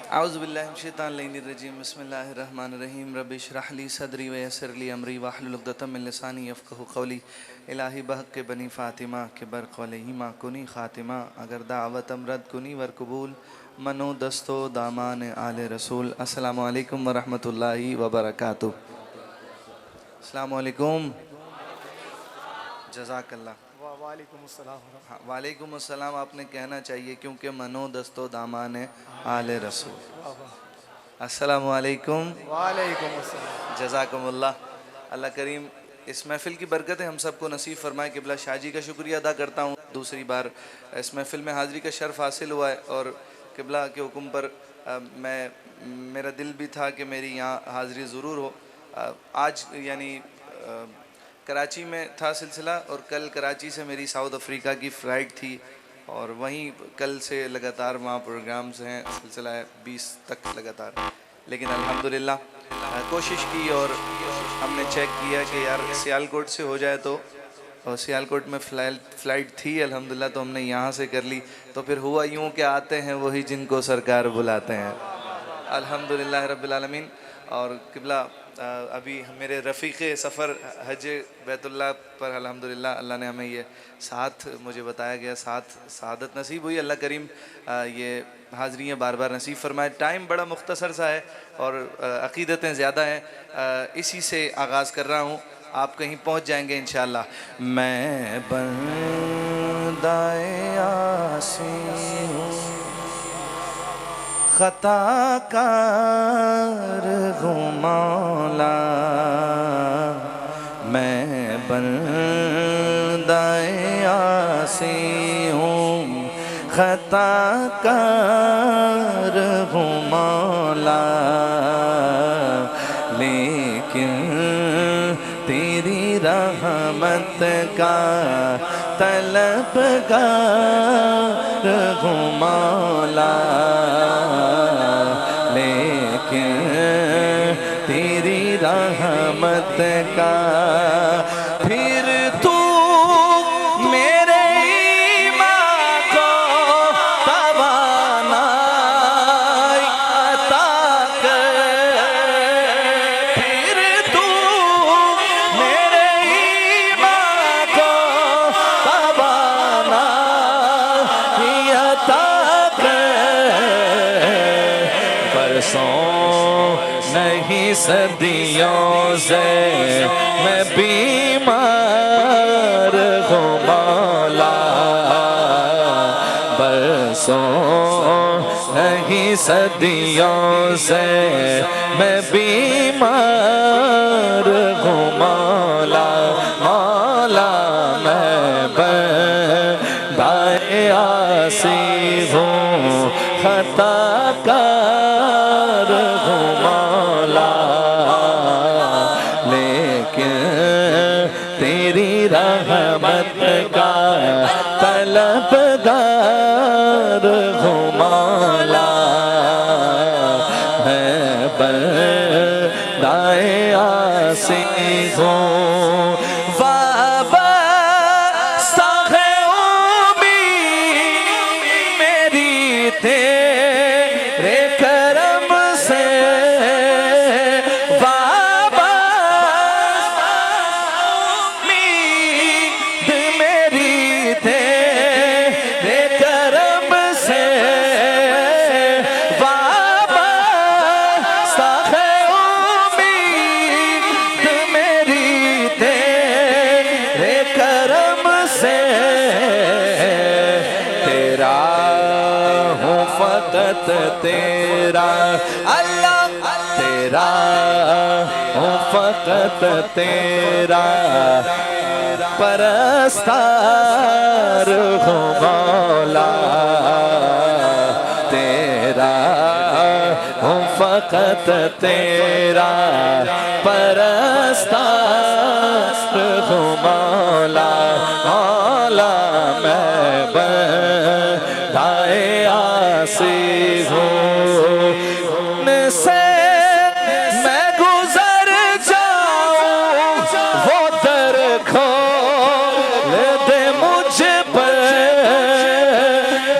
औज़ुबिल्लाहिमिनश्शैतानिर्रजीम बिस्मिल्लाहिर्रहमानिर्रहीम रब्बि इश्रह ली सदरी व यस्सिर ली अमरी वहलुल उक़दतम मिन लिसानी यफ़क़हू क़ौली इलाही बहक़ बनी फ़ातिमा के बरक़ अलैहिमा कुनी ख़ातिमा अगर दावतम रद कुनी वर कबूल मनो दस्तो दामान आले रसूल। अस्सलामु अलैकुम व रहमतुल्लाहि व बरकातुहू। अस्सलामु अलैकुम। जज़ाकल्लाह। हाँ, वालेकुम अस्सलाम आपने कहना चाहिए क्योंकि मनो दस्तो दामान आले रसूल। अस्सलामु अलैकुम। वालेकुम अस्सलाम। जज़ाकुमुल्लाह। अल्लाह करीम इस महफ़िल की बरकतें हम सबको नसीब फरमाए। क़िबला शाह जी का शुक्रिया अदा करता हूँ, दूसरी बार इस महफ़िल में हाज़िरी का शर्फ़ हासिल हुआ है और क़िबला के हुक्म पर मेरा दिल भी था कि मेरी यहाँ हाज़िरी ज़रूर हो। आज यानी कराची में था सिलसिला और कल कराची से मेरी साउथ अफ्रीका की फ़्लाइट थी और वहीं कल से लगातार वहाँ प्रोग्राम्स हैं, सिलसिला है 20 तक लगातार। लेकिन अल्हम्दुलिल्लाह कोशिश की और हमने चेक किया कि यार सियालकोट से हो जाए तो, और सियालकोट में फ़्लाइट थी अल्हम्दुलिल्लाह, तो हमने यहाँ से कर ली। तो फिर हुआ यूँ कि आते हैं वही जिनको सरकार बुलाते हैं। अल्हम्दुलिल्लाह रब्बिल आलमीन। और क़िबला अभी मेरे रफ़ीक़े सफ़र हज बैतुल्लाह पर अल्हम्दुलिल्लाह अल्लाह ने हमें ये साथ मुझे बताया गया, साथ सआदत नसीब हुई। अल्लाह करीम ये हाज़िरियाँ बार बार नसीब फरमाए। टाइम बड़ा मुख्तसर सा है और अक़ीदतें ज़्यादा हैं, इसी से आगाज़ कर रहा हूँ, आप कहीं पहुँच जाएंगे इंशाअल्लाह। मैं बंदाए आसी हूँ, ख़ताकार हूँ मौला, मैं बंदाए आसी हूँ, ख़ताकार हूँ मौला, लेकिन तेरी रहमत का तलबगार हूँ मौला, लेकिन तेरी रहमत का। फिर तू मेरे ईमान को तवानाई अता कर, फिर तू मेरे ईमान को तवानाई अता कर। बरसों नहीं सदियों से मैं बीमार हूँ मौला, बरसों नहीं सदियों से मैं बीमार हूँ मौला, मौला मैं बंदाए आसी हूँ, ख़ताकार हूँ मौला, लेकिन तेरी रहमत का तलबगार हूँ मौला, मैं बंदाए आसी हूँ। वाबस्ता है उम्मीद मेरी तेरे करम से, वाबस्ता उम्मीद मेरी तेरे करम से, वाबस्ता है उम्मीद मेरी तेरे करम से। तेरा हूँ फ़क़त तेरा अल्लाह, तेरा हूँ फ़क़त तेरा परस्तार हूँ मौला, तेरा हूँ फ़क़त तेरा परस्तार हूँ मौला, मौला मैं बंदाए आसी हूँ। से मैं गुज़र जाऊँ वो दर खोल दे मुझ पर,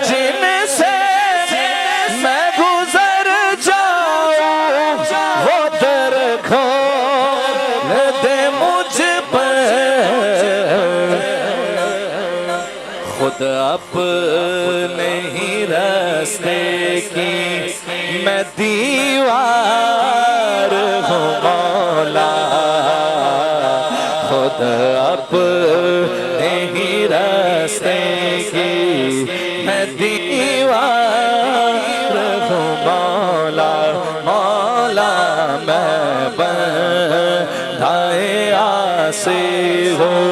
जिनसे मैं गुज़र अपने ही रास्ते की मैं दीवार हूँ मौला, खुद अपने ही रास्ते की मैं दीवार हूँ मौला। मौला मैं बंधाए आसे हूँ,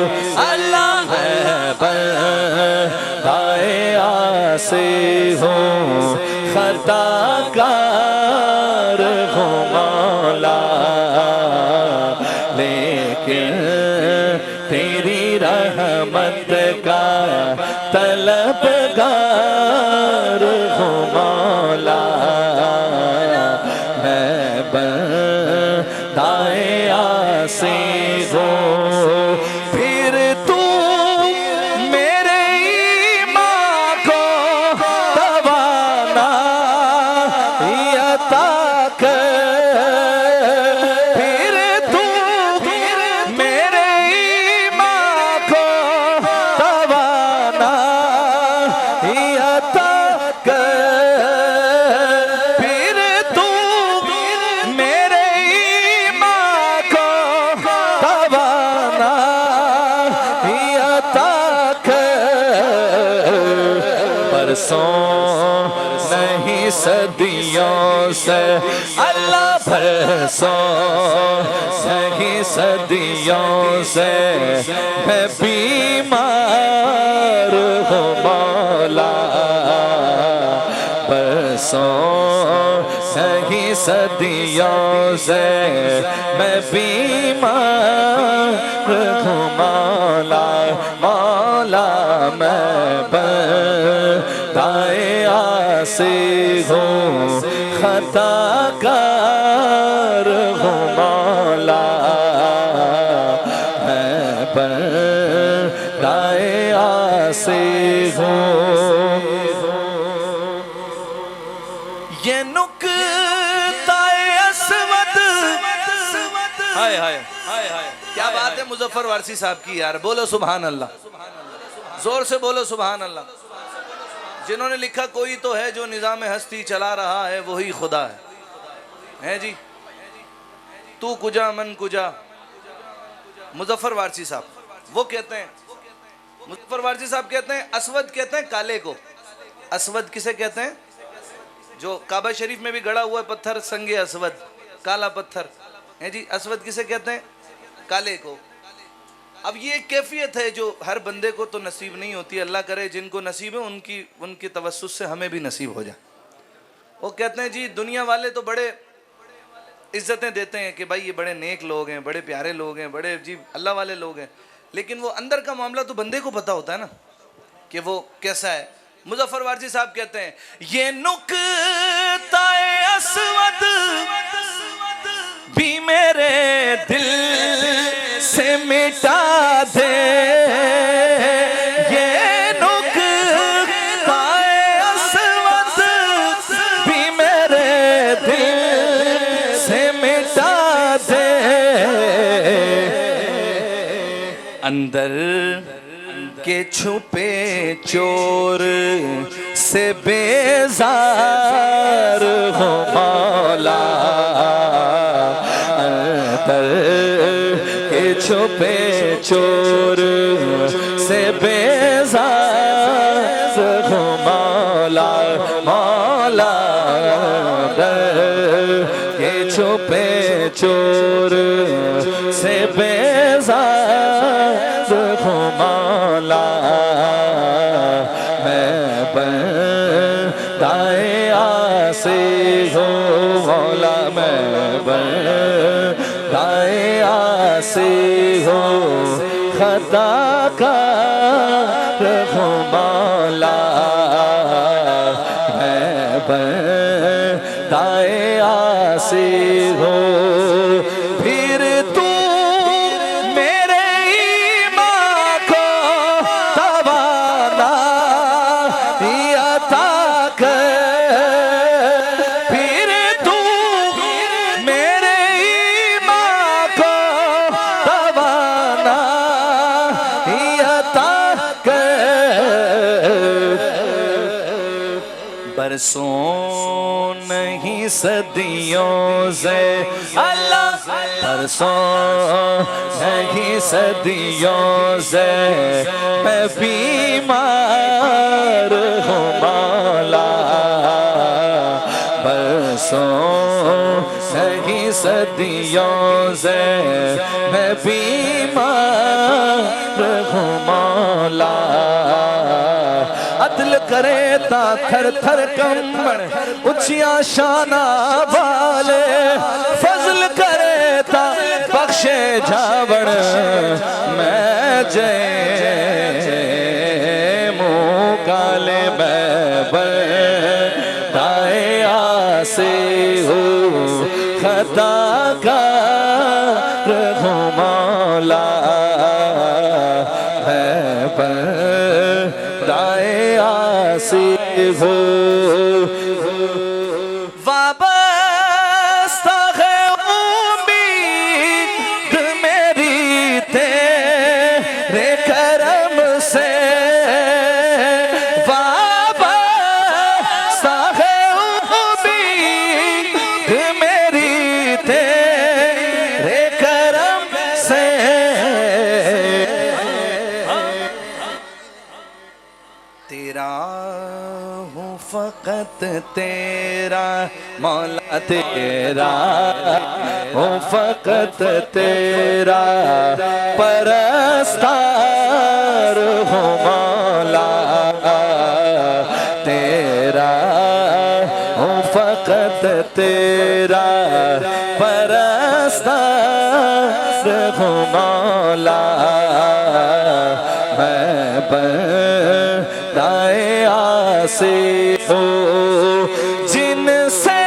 अल्लाह मैं बंधाए आसे हूँ, खताकार हूँ मौला, लेकिन तेरी रहमत का तलबगार हूँ मौला। मैं बंधाए आसे हूँ, फिर तू मेरे ईमान को दबाना अता कर, फिर तू मेरे ईमान को दबाना अता कर, फिर तू मेरे ईमान को दबाना अता कर। बरसों नहीं सदियों से अल्लाह, बरसों नहीं सदियों से मैं बीमार हूँ मौला, बरसों नहीं सदियों से मैं बीमार हूँ मौला। मौला मैं बंधाए आसे हूँ, खताकार हूँ मौला, मैं बंधाए आसे हूँ। ये नुक्ताए अस्वद, हाय हाय हाय हाय, क्या बात है मुजफ्फर वारसी साहब की यार, बोलो सुभान अल्लाह, जोर से बोलो सुभान अल्लाह। जिन्होंने लिखा कोई तो है जो निजाम हस्ती चला रहा है वही खुदा है जी, तू कुजा मन कुजा। मुजफ्फर वारसी साहब वो कहते हैं, मुजफ्फर वारसी साहब कहते हैं असवद कहते हैं काले को। असवद किसे कहते हैं? जो काबा शरीफ में भी गड़ा हुआ है पत्थर, संगे असवद, काला पत्थर है जी। असवद किसे कहते हैं? काले को। अब ये एक कैफियत है जो हर बंदे को तो नसीब नहीं होती, अल्लाह करे जिनको नसीब है उनकी तवस्सुस से हमें भी नसीब हो जाए। वो कहते हैं जी दुनिया वाले तो बड़े इज्जतें देते हैं कि भाई ये बड़े नेक लोग हैं, बड़े प्यारे लोग हैं, बड़े जी अल्लाह वाले लोग हैं, लेकिन वो अंदर का मामला तो बंदे को पता होता है ना कि वो कैसा है। मुजफ्फर वारसी साहब कहते हैं ये नुक्ताए अस्वद भी मेरे दिल से मिटा दे, ये नुक्ताए अस्वद भी मेरे दिल से मिटा दे, अंदर के छुपे चोर से बेजार हो मौला, अंदर के छुपे चोर से बेजार हो मौला। मौला अंदर के छुपे चोर से बेजार हो मौला, मैं बंधाए आसे हूँ मौला, मैं बंधाए आसे हूँ, खताकार हूँ मौला, मैं बंधाए आसे हूँ। फिर तू मेरे ईमान को दबाना अता कर, फिर तू मेरे ईमान को दबाना अता कर, बरसों नहीं सदियों से अल्लाह, बरसों नहीं सदियों से मैं बीमार हूँ मौला, बरसों नहीं सदियों से मैं बीमार हूँ मौला। अदल करे ता थर थर कंबण उचिया शाना वाले, फजल करे ता बख्शे जावण मैं जय मुँह काले मैं बताए आसे हो खता का रहूं मौला, हो वाबस्ता है उम्मीद मेरी तेरे करम से, वाबस्ता है उम्मीद मेरी तेरे करम से। तेरा फकत तेरा मौला, तेरा हूँ फकत तेरा परस्तार हूँ मौला, तेरा हूँ फकत तेरा परस्तार हूँ मौला, मैं बंदाए आसे हो जिनसे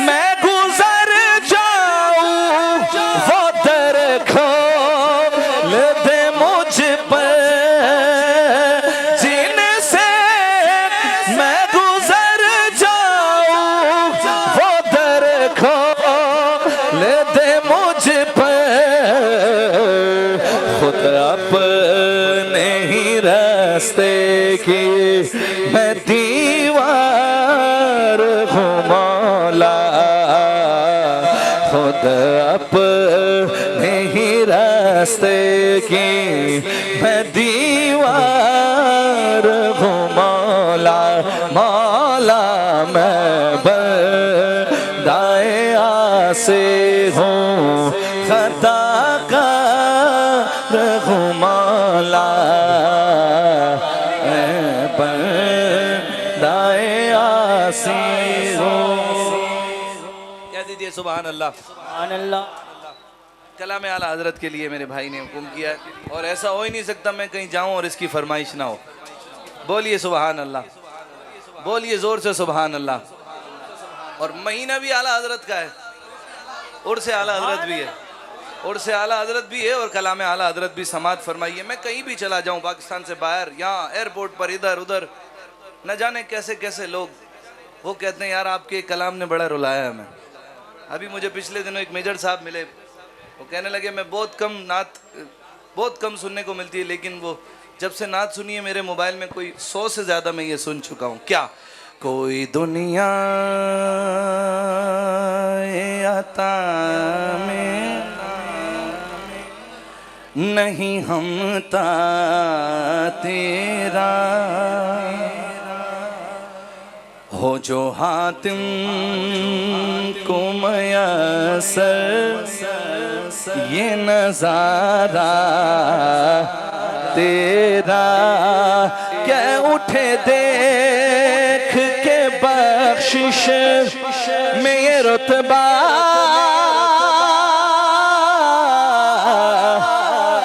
मैं गुजर जाऊं, वो दर खोल दे मुझ पर, जिनसे मैं गुजर जाऊं, वो दर खोल दे मुझ पर, खुद अपने ही रास्ते की मैं दीवार हूँ मौला, खुद अपने ही रास्ते की मैं दीवार हूँ मौला, मौला मैं बंदाए आसे हूँ खता का हूँ मौला, क्या दीजिए। सुभान अल्लाह, सुभान अल्लाह। कलाम आला हजरत के लिए मेरे भाई ने हुक्म किया है और ऐसा हो ही नहीं सकता मैं कहीं जाऊं और इसकी फरमाइश ना हो। बोलिए सुभान अल्लाह, बोलिए जोर से सुभान अल्लाह। और महीना भी आला हजरत का है, उर्स आला हजरत भी है, उर्स आला हजरत भी है और कलाम आला हजरत भी समात फरमाइए। मैं कहीं भी चला जाऊं पाकिस्तान से बाहर, यहाँ एयरपोर्ट पर, इधर उधर, न जाने कैसे कैसे लोग वो कहते हैं यार आपके कलाम ने बड़ा रुलाया है हमें। अभी मुझे पिछले दिनों एक मेजर साहब मिले, वो कहने लगे मैं बहुत कम सुनने को मिलती है, लेकिन वो जब से नात सुनी है मेरे मोबाइल में कोई 100 से ज़्यादा मैं ये सुन चुका हूँ। क्या कोई दुनिया आता में नहीं हमता तेरा, हो जो हातिम को मयसर ये नजारा तेरा, क्या उठे देख के बख्शिश में ये रुतबा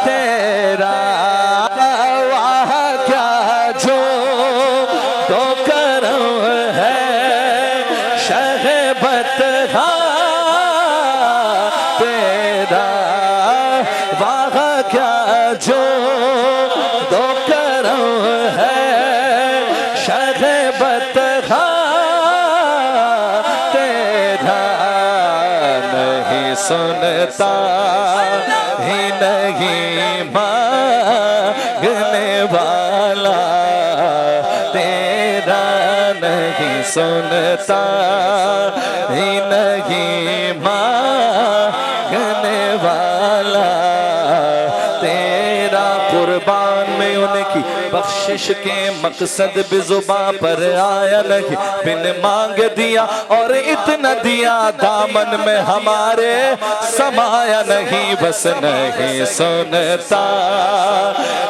तेरा, वाह क्या जो तो करम है शहबत तेरा, वाह क्या जो तो करम है शहबत तेरा, नहीं सुनता ही नहीं मांगने वाला तेरा, नहीं सुनता ही नहीं मांगने वाला तेरा। कुर्बान में उनकी बख्शिश के मकसद भी जुबां पर आया नहीं, बिन मांग दिया और इतना दिया दामन में हमारे समाया नहीं। बस नहीं सुनता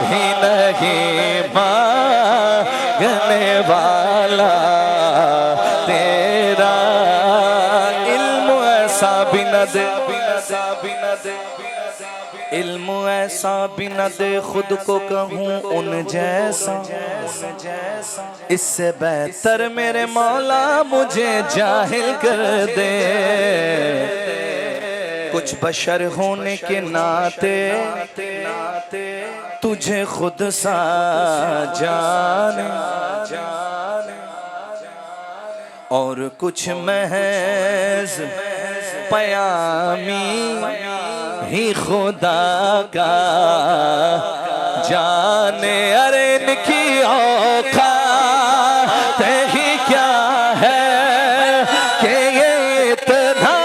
ही नहीं मांगने वाला तेरा। इल्म ऐसा भी न दे, इल्म ऐसा भी न दे खुद को कहूँ उन जैसा, इससे बेहतर मेरे मौला मुझे जाहिल कर दे। कुछ बशर होने के नाते तुझे खुद सा जाने, और कुछ महज पयामी ही खुदा का जाने। अरे इनकी औकात ही क्या है कि ये इतना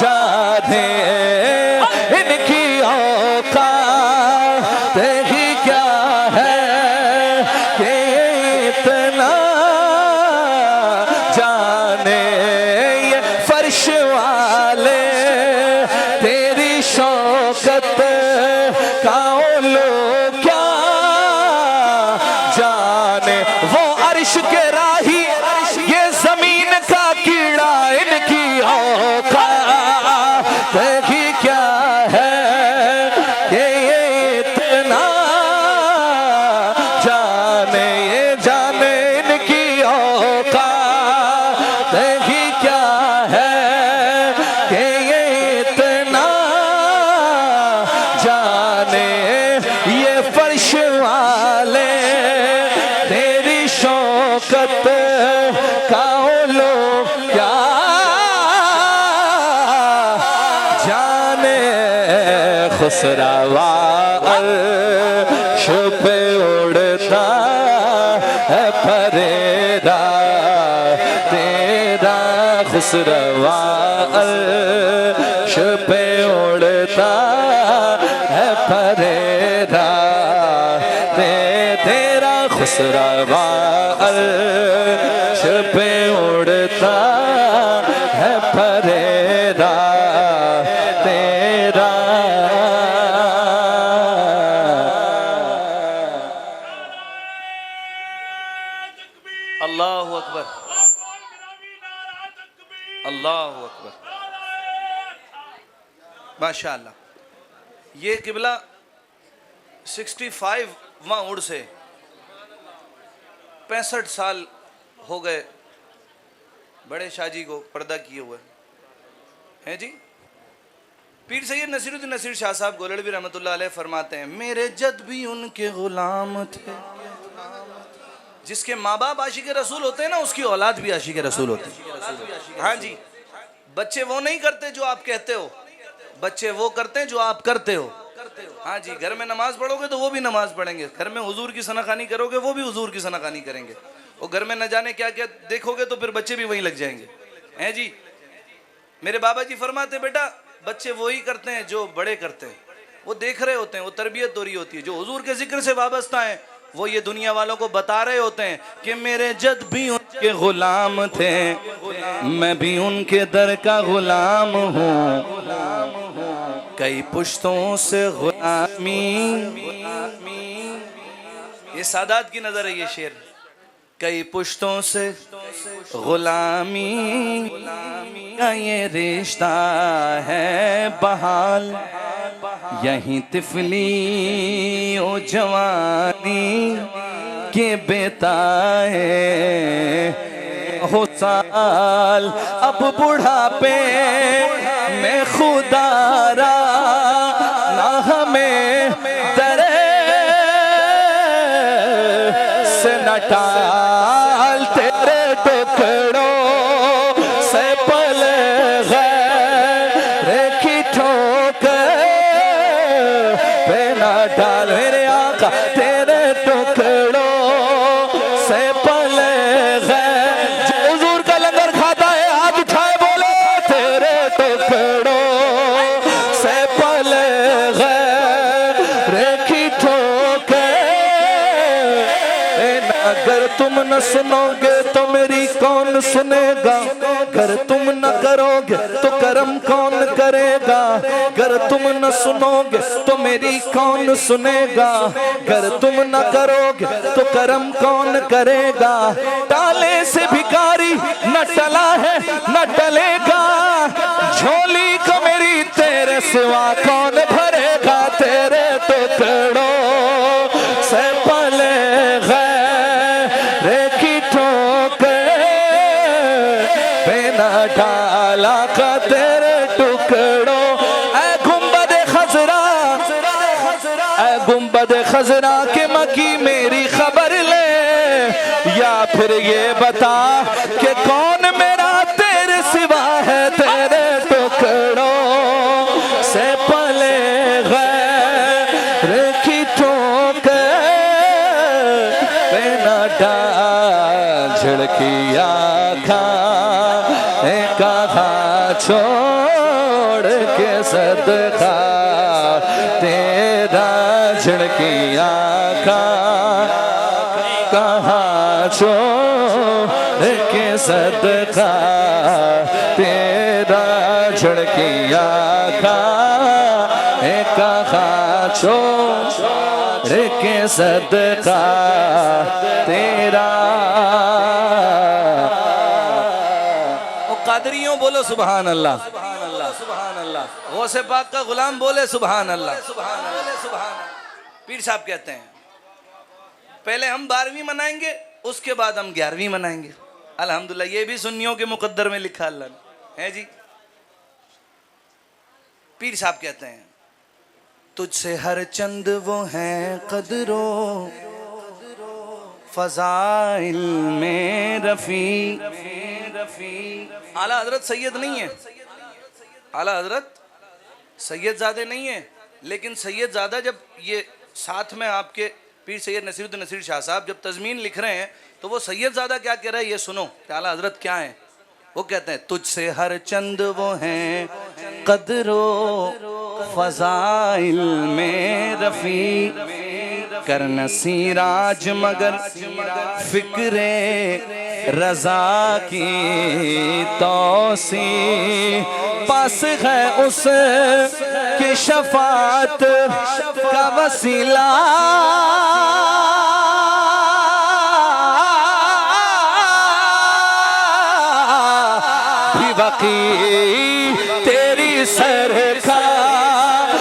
जाने, इनकी औकात ही क्या है कि ये इतना जाने। ये फर्श वाले तेरी शौकत का लोग क्या जाने। वो अर्श के राही ये जमीन का कीड़ा, इनकी औकात ही क्या है कि ये इतना जाने। ये जाने इनकी औकात ही क्या है कि ये इतना जाने। ये फर्श वाले तेरी शौकत का लोग क्या जाने। खुसरवा अर्श पे उड़ता है फरेदा तेरा। खुसरवा अर्श पे उड़ता है फरेदा तेरा। खुसरवा अर्श पे उड़ता है फरेदा तेरा। अल्लाहु अकबर, अल्लाहु अकबर, माशाअल्लाह। ये किबला 65वां उर्स से 65 साल हो गए बड़े शाहजी को पर्दा किए हुए हैं जी। पीर सैयद नसीरुद्दीन नसीर शाह साहब गोलड़वी रहमतुल्लाह अलैह फरमाते हैं, मेरे जद भी उनके गुलाम थे। जिसके माँ बाप आशिक रसूल होते हैं ना, उसकी औलाद भी आशिक रसूल होते हैं। हाँ जी, बच्चे वो नहीं करते जो आप कहते हो, बच्चे वो करते हैं जो आप करते हो। हाँ जी, घर में नमाज पढ़ोगे तो वो भी नमाज पढ़ेंगे, घर में हुजूर की सनाखानी करोगे वो भी हुजूर की सनाखानी करेंगे, और घर में न जाने क्या क्या देखोगे तो फिर बच्चे भी वहीं लग जाएंगे। हैं जी, मेरे बाबा जी फरमाते, बेटा बच्चे वही करते हैं जो बड़े करते हैं, वो देख रहे होते हैं, वो तरबियत हो रही होती है। जो हुजूर के जिक्र से वाबस्ता है वो ये दुनिया वालों को बता रहे होते हैं कि मेरे जद भी उनके गुलाम थे, मैं भी उनके दर का गुलाम हूँ। कई पुश्तों से गुलामी, ये सादात की नजर है ये शेर। कई पुश्तों से गुलामी का ये रिश्ता है बहाल, यहीं तिफली ओ जवानी के बेताए हो साल। अब बुढ़ापे में खुदारा ना हमें दरे से न टाल, तेरे टुकड़ों से पल गए की ठोकर पे न डाल। मेरे आका तेरे टुकड़ों से पल न सुनोगे तो मेरी कौन सुनेगा, अगर तुम न करोगे तो करम कौन करेगा, अगर तुम न सुनोगे तो मेरी कौन सुनेगा, अगर तुम न करोगे तो करम कौन करेगा। टाले से भिखारी न टला है न टलेगा, झोली को मेरी तेरे सिवा कौन भरेगा, तेरे टुकड़ों से पले गैर की ठोकर बिना डाला का तेरे टुकड़ों। ऐ गुंबद खजरा, ऐ गुंबद खजरा के मकी मेरी खबर ले, या फिर ये बता कि कौन मेरा तेरे सिवा है, तेरे टुकड़ों से पले गैर की ठोकर बिना डाल झड़की आँखें कहाँ छोड़ के सदका तेरा, झड़की आँखें कहाँ छोड़ के सदका तेरा, झड़की आँखें कहाँ छोड़ के सदका तेरा। ओ कादरियों बोलो सुभान अल्लाह, सुभान अल्लाह, सुभान अल्लाह। गौसे पाक का गुलाम बोले सुभान अल्लाह, सुभान अल्लाह, सुभान अल्लाह। पीर साहब कहते हैं पहले हम 12वीं मनाएंगे, उसके बाद हम 11वीं मनाएंगे। अल्हम्दुलिल्लाह, ये भी सुन्नियों के मुकद्दर में लिखा अल्लाह ने है जी। पीर साहब कहते हैं तुझसे हर चंद वो हैं कदरो फजाइल में रफी। आला हजरत सैयद नहीं है, आला हजरत सैयद ज़ादे नहीं है, लेकिन सैयद ज़ादा जब ये साथ में आपके पीर सैयद नसीरुद्दीन नसीर शाह साहब जब तज़मीन लिख रहे हैं तो वो सैयद ज़ादा क्या कह रहा है ये सुनो कि आला हजरत क्या है। वो कहते हैं तुझसे हर चंद वो हैं कदरो फजाइल में रफ़ी, कर नसीराज मगर फिक्रे रजा की तौसी, पास है उस की शफात का वसीला, भी वकी तेरी सरकार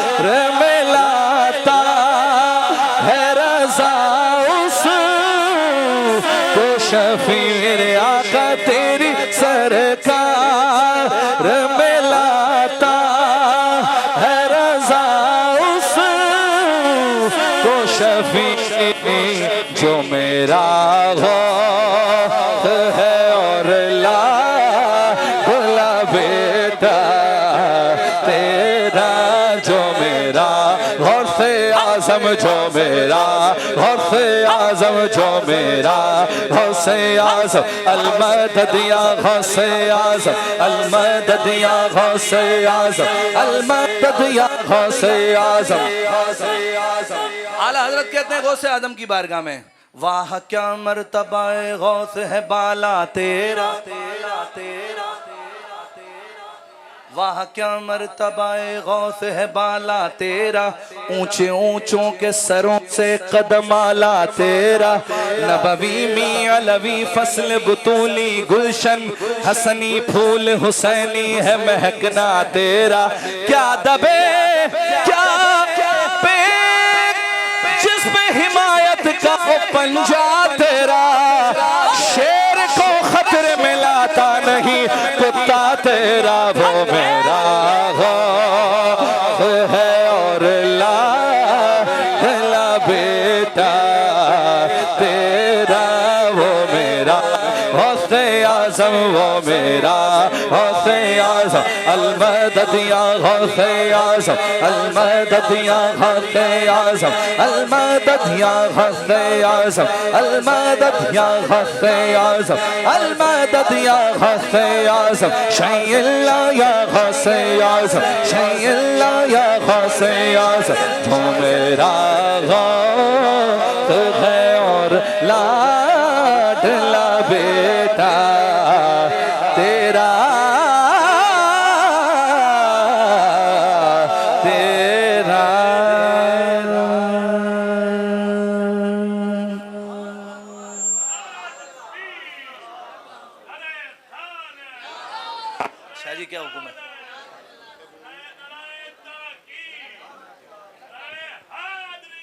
में लाता है रजा उस को शफी, मेरे आका तेरी सरकार में लाता है रजा उस को शफी, जो मेरा है और ला भला बेटा तेरा, जो मेरा गौसे आजम, जो मेरा गौसे आजम, जो मेरा गौसे आजम, अलमदद या गौसे आजम, अलमदद या गौसे आजम, अलमदद या गौसे आजम। आला हजरत कहते हैं गौसे आजम की बारगाह में वाह क्या मर्तबा गौस है बाला तेरा, वाह क्या मर्तबा गौस है बाला तेरा, ऊंचे ऊंचों के सरों से कदम आला तेरा, नबवी मी अलवी फसल बुतूली गुलशन हसनी फूल हुसैनी है महकना तेरा, क्या दबे क्या पे जिस पे हिमायत का वो पंजा तेरा, शेर को खतरे में लाता नहीं कुत्ता तेरा, वो मेरा है और ला बेटा तेरा, वो मेरा गौसे आजम, वो मेरा गौसे आजम, अलमदद या गौसे आजम, अलमदद या गौसे आजम, अलमदद या गौसे आजम, अलमदद या गौसे आजम, अलमदद या गौसे आजम, शैय्यल्ला या गौसे आजम, शैय्यल्ला या गौसे आजम, जो मेरा गौस है और लाडला बेटा तेरा तेरा। शाह जी क्या हुक्म है?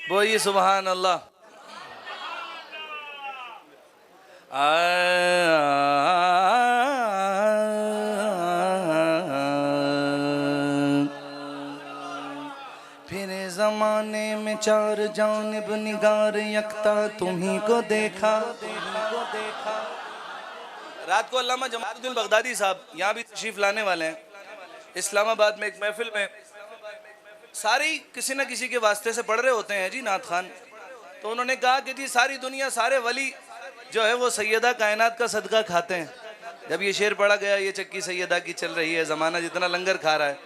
बोलिए सुभान अल्लाह। फिर जमाने में चार जानिब निगार यकता तुम्ही को देखा। रात को अल्लामा जमालुद्दीन बगदादी साहब यहाँ भी तशरीफ लाने वाले हैं। इस्लामाबाद में एक महफिल में सारी किसी न किसी के वास्ते से पढ़ रहे होते हैं जी नात खान। तो उन्होंने कहा कि जी सारी दुनिया सारे वली जो है वो सैयदा कायनात का सदका खाते हैं। जब ये शेर पढ़ा गया, ये चक्की सैयदा की चल रही है, ज़माना जितना लंगर खा रहा है,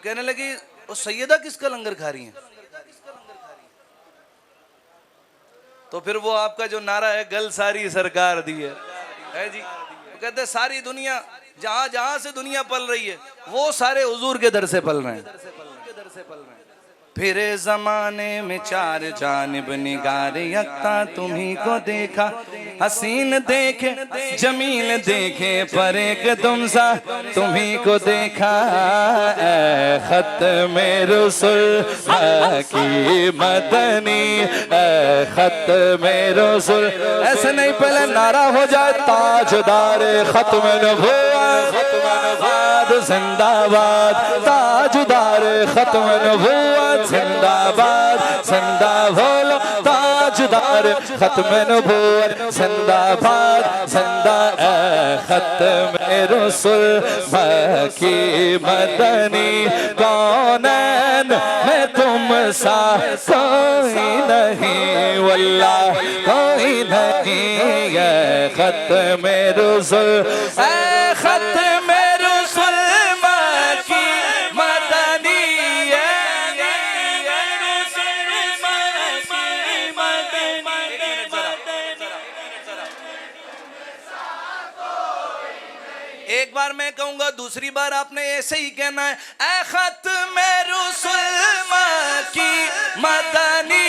कहने लगी वो सैयदा किसका लंगर खा रही हैं? तो फिर वो आपका जो नारा है गल सारी सरकार दी है जी। वो कहते हैं सारी दुनिया जहां जहां से दुनिया पल रही है वो सारे हुजूर के दर से पल रहे हैं। फिर जमाने में चार जानिब निगार यकता तुम्ही को देखा। हसीन देखे जमील देखे पर एक तुम सा तुम्ही को देखा। ऐ खत्मे रुसुल की मदनी, ऐ खत्मे रुसुल। ऐसे नहीं, पहले नारा हो जाए ताजदार खत्म नबुव्वत जिंदाबाद, ताजदार खत्म नबुव्वत जिंदाबाद, जिंदा बोलो ताजदार खत्म नबुव्वत जिंदाबाद, जिंदा खत्म रसूल मक्की मदनी। कौनैन में तुम सा कोई नहीं, वल्लाह कोई नहीं, ये खत्म रसूल, ऐ खत्म रसूल मक्की मदनी। एक बार मैं कहूंगा, दूसरी बार आपने ऐसे ही कहना है, ऐ खत्म रसूल मक्की मदनी।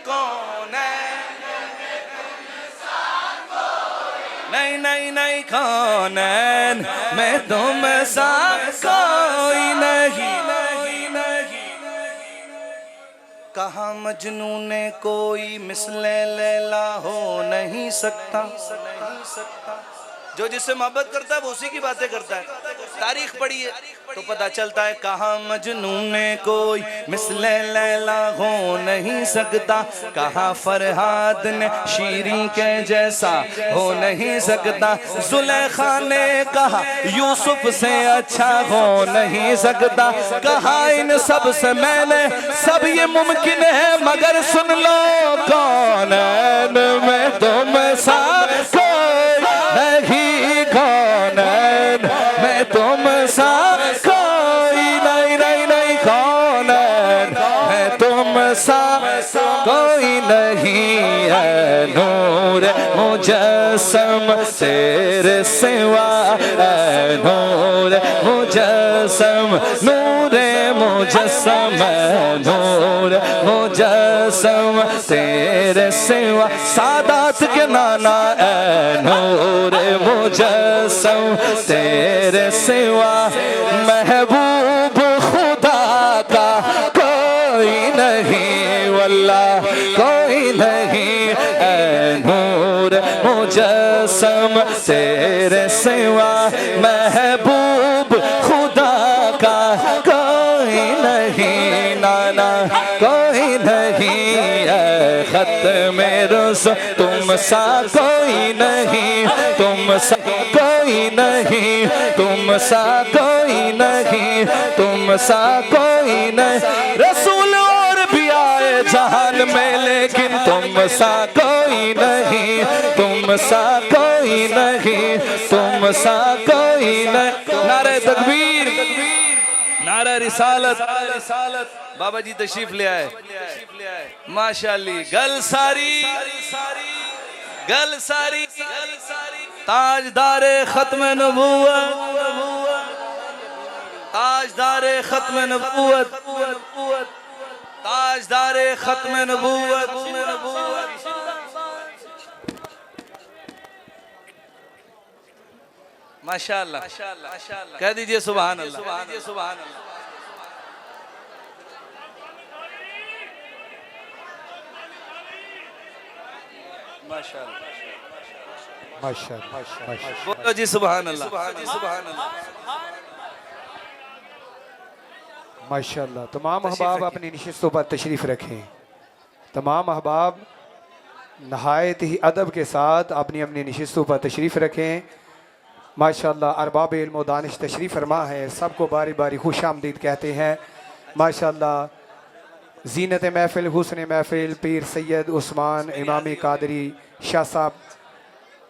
कौन है? नहीं नहीं नहीं, कौन है? मैं तुम सा कोई नहीं। कहा मजनू ने कोई मिसले लैला हो नहीं सकता। जो जिससे मोहब्बत करता है वो उसी की बातें करता है। तारीख पढ़िए तो पता चलता है। कहा मजनू ने कोई मिसले लैला हो नहीं सकता। कहा फरहाद ने शीरी के जैसा हो नहीं सकता। जुलेखा ने कहा यूसुफ से अच्छा हो नहीं सकता। कहा इन सब से मैंने सब ये मुमकिन है, मगर सुन लो कौन मैं तुम सा कोई नहीं, कौन मैं तुम सा कोई नहीं, नहीं नहीं, कौन मैं तुम सा कोई नहीं है। नूर मुजस्सम तेरे सिवा, नूर मुजस्सम, नूर मुजस्सम, नूर मुजस्सम तेरे सिवा। सादात के नाना ऐ नूर मुजस्सम तेरे सिवा। महबूब खुदा का कोई नहीं, वल्लाह कोई नहीं, ऐ नूर मुजस्सम तेरे सिवा। महबूब खुदा का कोई नहीं, नाना कोई नहीं, ऐ खत्म रसूल तुम सा कोई नहीं, तुम सा कोई नहीं, तुम सा कोई नहीं, तुम सा कोई नहीं। रसूल और भी आए जहान में लेकिन तुम सा कोई नहीं, तुम सा कोई नहीं, तुम सा कोई नहीं। नारे तकबीर, नारा रिसालत। बाबा जी तशरीफ ले आए माशाअल्लाह। गल सारी ताजदारे खत्म नबूवत, ताजदारे खत्म नबूवत, ताजदारे खत्म नबूवत। माशाअल्लाह कह दीजिए सुभान अल्लाह। माशाअल्लाह। बोलो जी सुभान अल्लाह। माशाअल्लाह। तमाम अहबाब अपनी नशिस्तों पर तशरीफ़ रखें। तमाम अहबाब नहायत ही अदब के साथ अपनी अपनी नशिस्तों पर तशरीफ़ रखें। माशाअल्लाह अरबाब इल्म व दानिश तशरीफ़ फरमा है, सबको बारी बारी खुश आमदीद कहते हैं। माशाअल्लाह जीनत महफिल, हुस्न महफिल, पीर सैयद उस्मान इमामी कादरी शाह साहब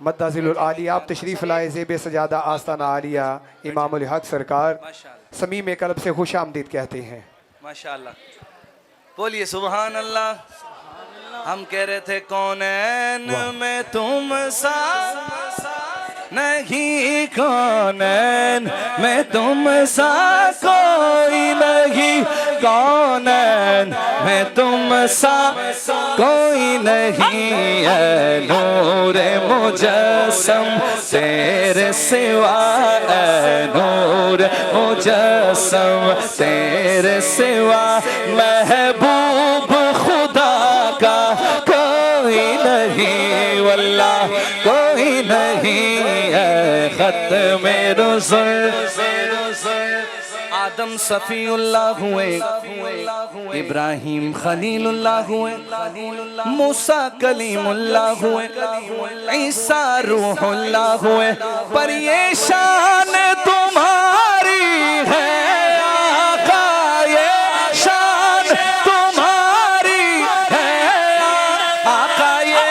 मद्दाजिल आली आप तशरीफ़ लाए। ज़ेब सजादा आस्ताना आलिया इमामुल हक सरकार समीम कल्ब से खुश आमदीद कहते हैं। माशाअल्लाह बोलिए सुभान अल्लाह। हम कह रहे थे कौनैन में तुम सा नहीं, कौनैन में तुम सा कोई नहीं, कौनैन में तुम सा कोई नहीं है। नूरे मुजस्सम तेरे सिवा है, नूरे मुजस्सम तेरे सिवा महबूब खुदा का कोई नहीं, वल्लाह कोई नहीं है। खत्म रुसूल आदम सफीउल्लाह हुए, इब्राहिम खलीलुल्लाह हुए, मूसा कलीमुल्लाह हुए, ईसा रूहुल्लाह हुए, पर ये शान तुम्हारी है आका, ये शान तुम्हारी है आका, ये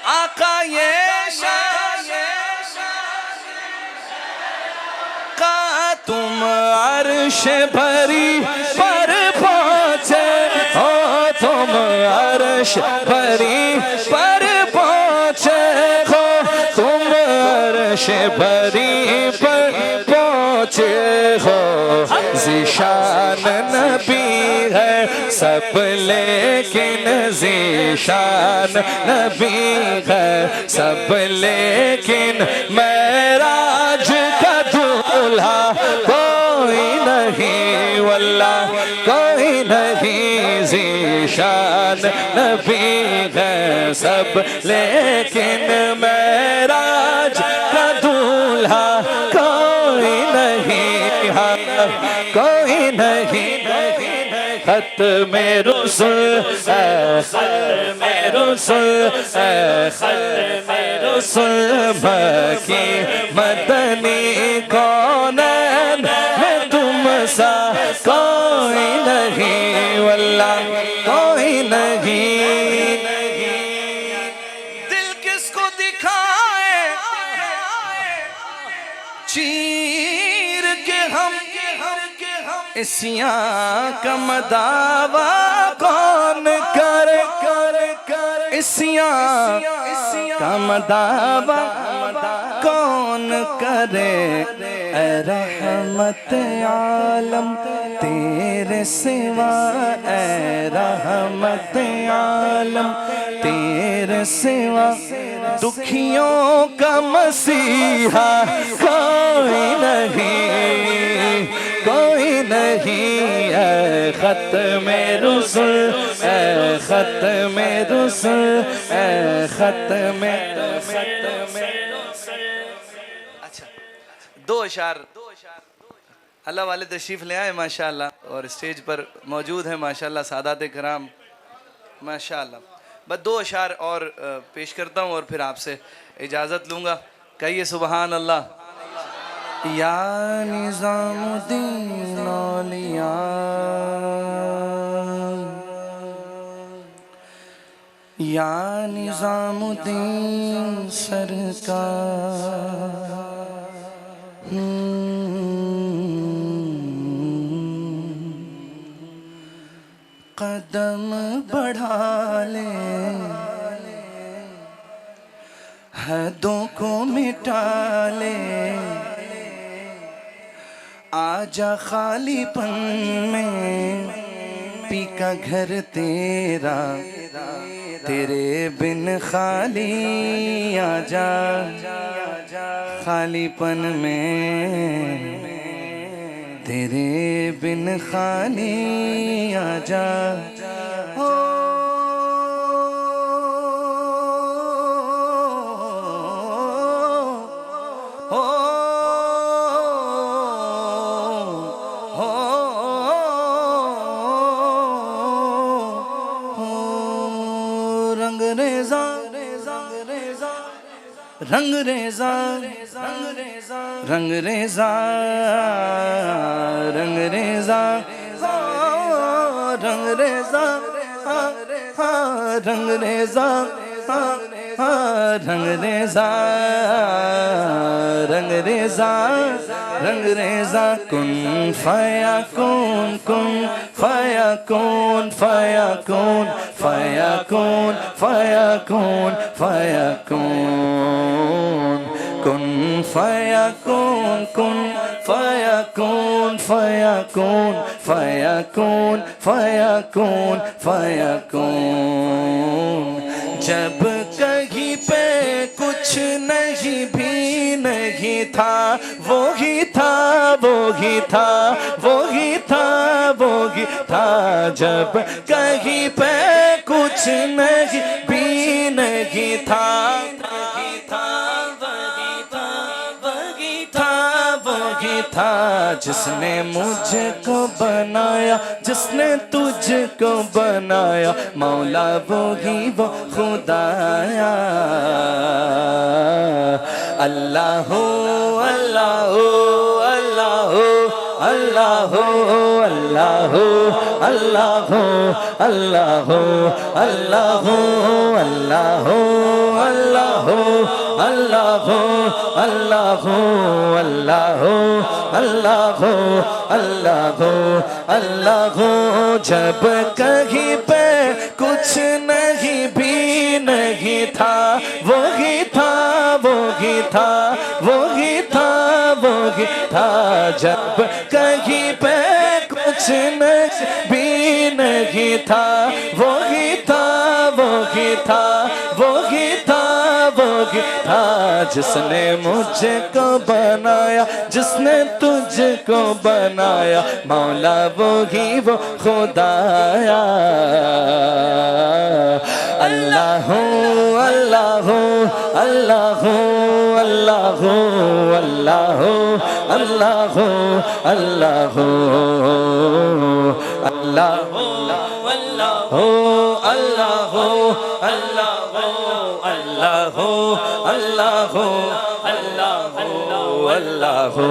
आका, ये तुम अर्श भरी पर पहुँचे हो, तुम अर्श भरी पर पहुँचे हो, तुम अर्श भरी पर पहुँचे हो। ज़िशान नबी है सब लेकिन ज़िशान नबी है सब लेकिन मेराज का दूल्हा कोई नहीं, वल्लाह कोई नहीं। ज़िशान नबी है सब लेकिन मेराज का दूल्हा कोई नहीं, कोई नहीं। खत्म रुसूल खत्म रुसूल खत्म रुसूल मक्की मदनी कौनैन में तुम सा कोई नहीं, वल्लाह कोई नहीं। दिल किसको दिखाए चीर के हम इसियां का मदावा कौन करे, इसियां का मदावा कौन करे। ऐ रहमत आलम तेरे सिवा, ऐ रहमत आलम तेरे सिवा दुखियों का मसीहा कोई नहीं, कोई नहीं है। खत्म रुसूल खत्म रुसूल खत्म। अच्छा दो अशार अल्लाह वाले तशरीफ ले आए माशाअल्लाह और स्टेज पर मौजूद है माशाअल्लाह सादात कराम माशाअल्लाह। बस दो अशार और पेश करता हूँ और फिर आपसे इजाज़त लूँगा। कहिए सुभान अल्लाह। या निज़ामुद्दीन औलिया, या निज़ामुद्दीन सरकार, कदम बढ़ा ले, हदों को मिटा ले, आजा खालीपन में पी का घर तेरा, तेरे बिन खाली आजा, खालीपन में तेरे बिन खाली आजा। हो रंगरेज़ा रंगरेज़ा रंगरेज़ा रंगरेज़ा रंगरेज़ा रंगरेज़ा रंगरेज़ा रंगरेज़ा रंगरेज़ा कुन फयाकुन कुन फयाकुन फयाकुन फयाकुन फयाकुन फयाकुन कुन फयाकुन कुन फयाकुन फयाकुन फयाकुन फयाकुन फयाकुन। जब कहीं पे कुछ नहीं भी नहीं था, वो ही था वो ही था वो ही था वो ही था। जब कहीं पे कुछ नहीं भी नहीं था, था जिसने मुझको बनाया, जिसने तुझको बनाया, मौला वो ही वो खुदाया। अल्लाह हो अल्लाह हो अल्लाह हो अल्लाह हो अल्लाह हो अल्लाह हो अल्लाह हो अल्लाह हो अल्लाह हो अल्लाह हो अल्लाह हो अल्लाह हो अल्लाह हो अल्लाह हो अल्लाह हो अल्लाह हो। जब कहीं पे कुछ नहीं भी नहीं था, वो ही था वो ही था वो ही था वो ही था। जब कहीं पे कुछ नहीं भी नहीं था, वो ही था वो ही था वो ही था वो ही था। जिसने मुझको बनाया, जिसने तुझको बनाया, मौला वो ही वो खुदाया। अल्लाह हो अल्लाह हो अल्लाह हो अल्लाह हो अल्लाह हो अल्लाह हो अल्लाह हो अल्लाह हो अल्लाह हो अल्लाह हो अल्लाह हो अल्लाह हो अल्लाह हो अल्लाह हो अल्लाह हो।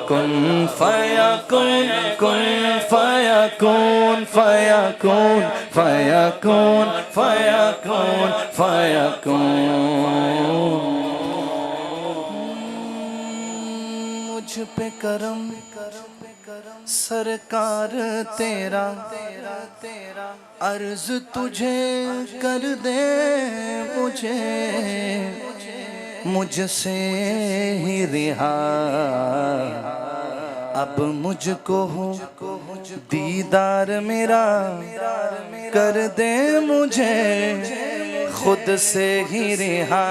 कुन फयाकुन कुन फयाकुन फयाकुन फयाकुन फयाकुन फयाकुन। मुझ पे करम सरकार तेरा, अर्ज तुझे कर दे मुझे, मुझसे ही रिहा। अब मुझको हो दीदार मेरा, कर दे मुझे खुद से ही रिहा,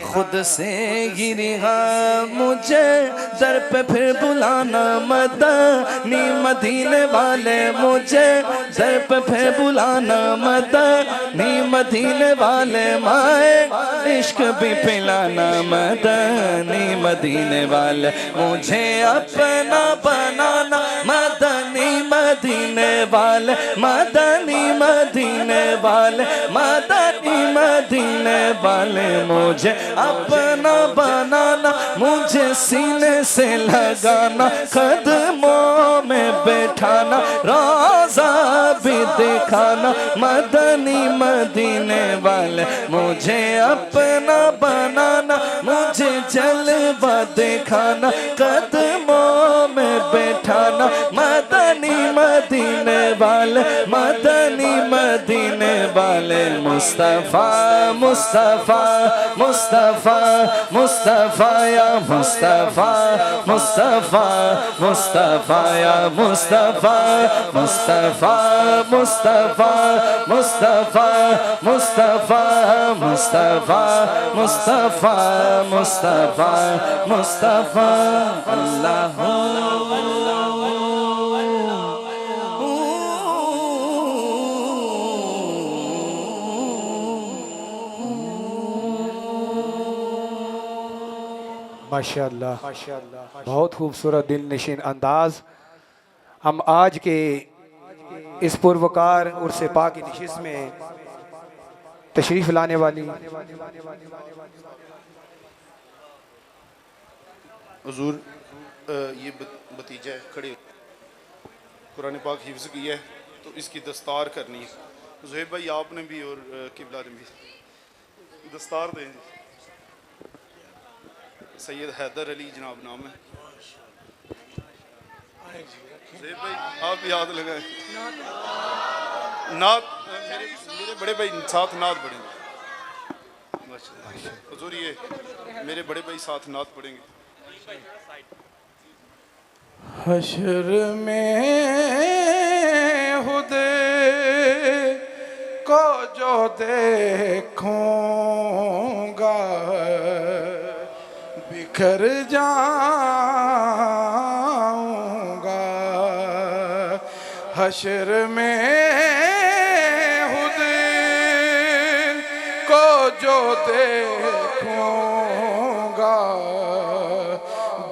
खुद से ही रिहा। मुझे दर पे फिर बुलाना मदनी मदीने वाले, मुझे दर पे फिर बुलाना मदनी मदीने वाले। माए इश्क भी पिलाना मदनी मदीने वाले, मुझे अपना बनाना मदनी मदीने वाले, मदनी मदीने वाले, मदनी मदीने वाले। मुझे अपना बनाना, मुझे सीने से लगाना, कदमों में बैठाना, रोज़ा भी दिखाना, मदनी मदीने वाले मुझे अपना बनाना, मुझे जलवा दिखाना, कदमों में बैठाना, मदनी मदीने वाले, मदनी मदीने वाले, मुस्तफा मुस्तफा मुस्तफा मुस्तफा या मुस्तफा मुस्तफा मुस्तफा या मुस्तफा मुस्तफा मुस्तफा मुस्तफा मुस्तफा मुस्तफा मुस्तफा मुस्तफा मुस्तफा अल्लाह माशाअल्लाह, बहुत खूबसूरत दिल नशीन अंदाज। हम आज के इस पुरवकार उर्स पाक की नशिस्त में तशरीफ़ लाने वाली हुजूर ये भतीजा है, खड़े कुरान पाक हिफ्ज़ किया है तो इसकी दस्तार करनी है। ज़ुहैब भाई आपने भी और किबला ने भी दस्तार दें। सैयद हैदर अली जनाब नाम है। ज़ुहैब भाई आप भी याद लगाएं। नात मेरे बड़े भाई साथ नात पढ़ेंगे। हुजूर ये मेरे बड़े भाई साथ नात पढ़ेंगे। हशर में खुदे को जो देखूंगा बिखर जाऊंगा। हशर में खुदे को जो देखूंगा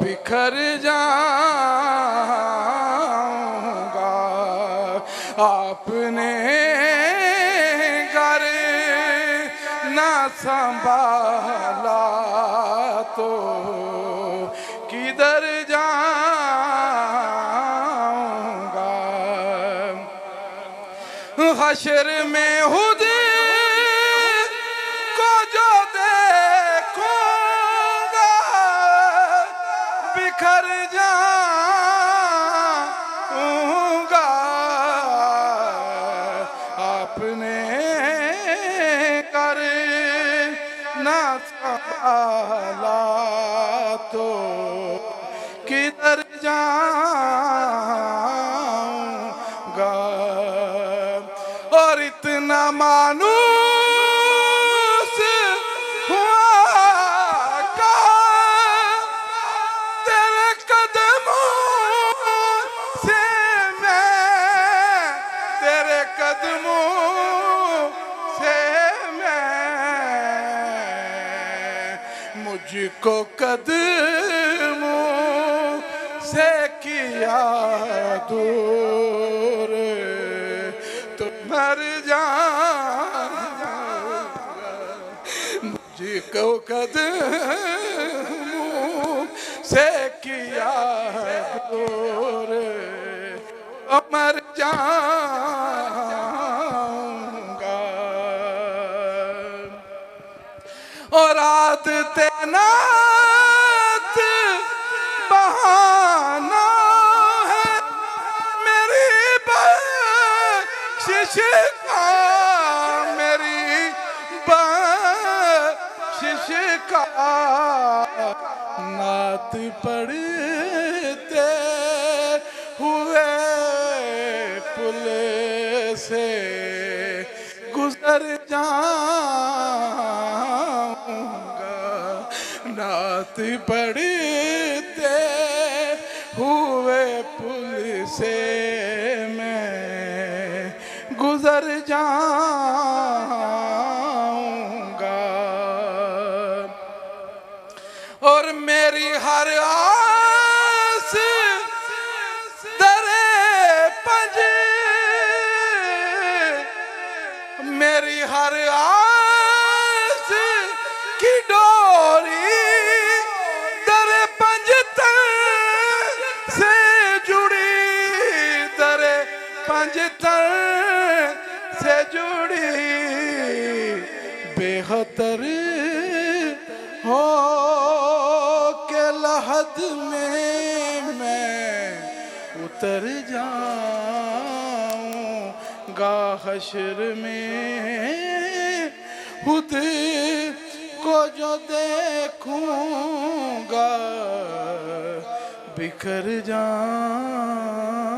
बिखर जाऊंगा। आपने घर ना संभाला तो किधर जाऊंगा। हशर में खुद को जो देखूंगा बिखर जाऊंगा। आपने कर ना संभाला तो किधर जाऊंगा। और इतना मानूस हुआ का तेरे कदमों से मैं, तेरे कदमों से मैं, मुझको कदमों से किया दूर तो मर जाऊंगा। मुझको कदमों से किया दूर तो मर जाऊंगा। और आदत नात बहाना है मेरी बख्शिश का, मेरी बख्शिश का। नात पढ़ते हुए पुल से गुजर जाऊंगा। नात पढ़ते हुए पुल से मैं गुजर जाऊंगा। और मेरी हर आस दरे पंज, मेरी हर आस की डोरी दरे पंज से जुड़ी, दरे पंजतर से जुड़ी बेहतर हो के लहद में मैं उतर जाऊंगा हश्र में खुद को जो देखूंगा बिखर जाऊं